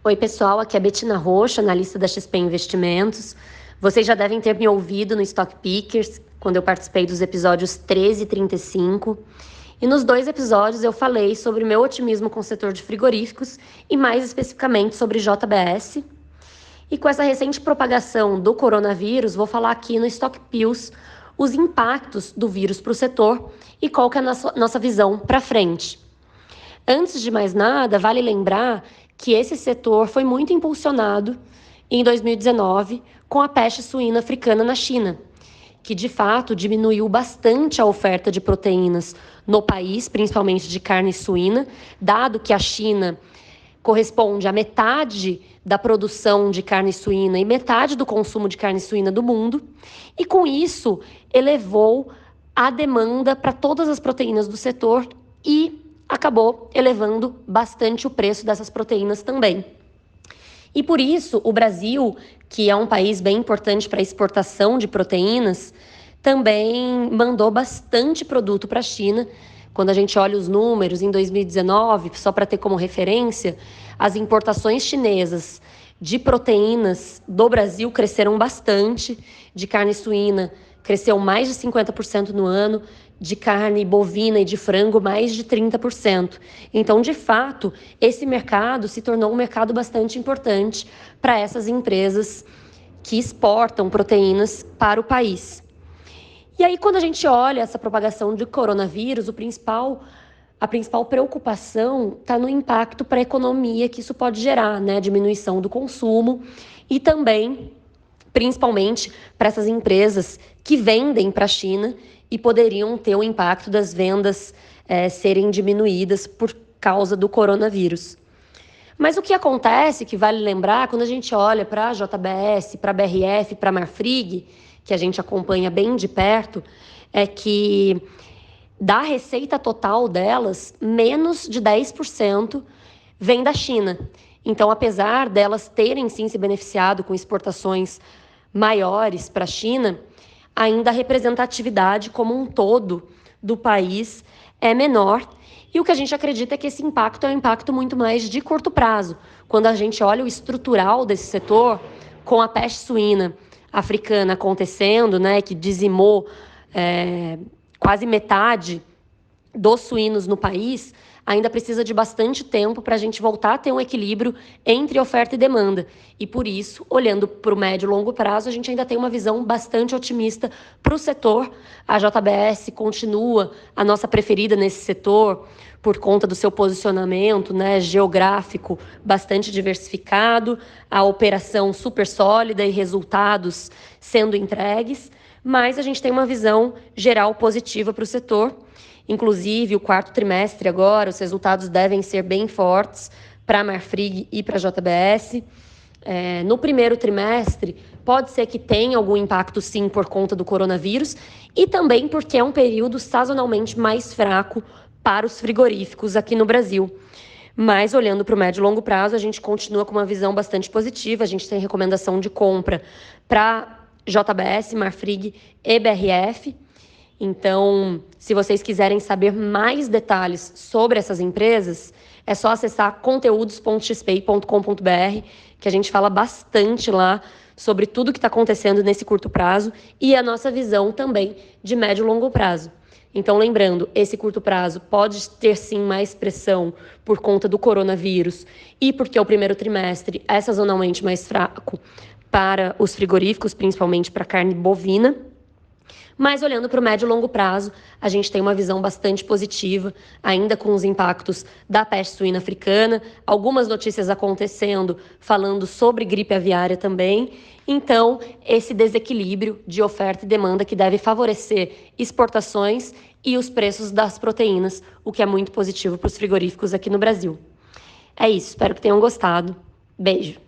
Oi, pessoal, aqui é a Betina Rocha, analista da XP Investimentos. Vocês já devem ter me ouvido no Stock Pickers, quando eu participei dos episódios 13 e 35. E nos dois episódios eu falei sobre o meu otimismo com o setor de frigoríficos e mais especificamente sobre JBS. E com essa recente propagação do coronavírus, vou falar aqui no Stock Pills os impactos do vírus para o setor e qual que é a nossa visão para frente. Antes de mais nada, vale lembrar que esse setor foi muito impulsionado em 2019 com a peste suína africana na China, que de fato diminuiu bastante a oferta de proteínas no país, principalmente de carne suína, dado que a China corresponde a metade da produção de carne suína e metade do consumo de carne suína do mundo, e com isso elevou a demanda para todas as proteínas do setor e acabou elevando bastante o preço dessas proteínas também. E por isso, o Brasil, que é um país bem importante para a exportação de proteínas, também mandou bastante produto para a China. Quando a gente olha os números, em 2019, só para ter como referência, as importações chinesas de proteínas do Brasil cresceram bastante, de carne suína cresceu mais de 50% no ano, de carne bovina e de frango mais de 30%. Então, de fato, esse mercado se tornou um mercado bastante importante para essas empresas que exportam proteínas para o país. E aí, quando a gente olha essa propagação de coronavírus, a principal preocupação está no impacto para a economia que isso pode gerar, né? Diminuição do consumo e também, principalmente, para essas empresas que vendem para a China e poderiam ter o impacto das vendas serem diminuídas por causa do coronavírus. Mas o que acontece, que vale lembrar, quando a gente olha para a JBS, para a BRF, para a Marfrig, que a gente acompanha bem de perto, é que da receita total delas, menos de 10% vem da China. Então, apesar delas terem sim se beneficiado com exportações maiores para a China, ainda a representatividade como um todo do país é menor. E o que a gente acredita é que esse impacto é um impacto muito mais de curto prazo. Quando a gente olha o estrutural desse setor, com a peste suína africana acontecendo, né, que dizimou quase metade dos suínos no país, ainda precisa de bastante tempo para a gente voltar a ter um equilíbrio entre oferta e demanda. E por isso, olhando para o médio e longo prazo, a gente ainda tem uma visão bastante otimista para o setor. A JBS continua a nossa preferida nesse setor por conta do seu posicionamento, né, geográfico bastante diversificado, a operação super sólida e resultados sendo entregues, mas a gente tem uma visão geral positiva para o setor. Inclusive, o quarto trimestre agora, os resultados devem ser bem fortes para a Marfrig e para a JBS. No primeiro trimestre, pode ser que tenha algum impacto, sim, por conta do coronavírus e também porque é um período sazonalmente mais fraco para os frigoríficos aqui no Brasil. Mas, olhando para o médio e longo prazo, a gente continua com uma visão bastante positiva. A gente tem recomendação de compra para JBS, Marfrig e BRF. Então, se vocês quiserem saber mais detalhes sobre essas empresas, é só acessar conteúdos.xp.com.br, que a gente fala bastante lá sobre tudo que está acontecendo nesse curto prazo e a nossa visão também de médio e longo prazo. Então, lembrando, esse curto prazo pode ter sim mais pressão por conta do coronavírus e porque o primeiro trimestre é sazonalmente mais fraco para os frigoríficos, principalmente para a carne bovina. Mas olhando para o médio e longo prazo, a gente tem uma visão bastante positiva, ainda com os impactos da peste suína africana, algumas notícias acontecendo, falando sobre gripe aviária também. Então, esse desequilíbrio de oferta e demanda que deve favorecer exportações e os preços das proteínas, o que é muito positivo para os frigoríficos aqui no Brasil. É isso, espero que tenham gostado. Beijo!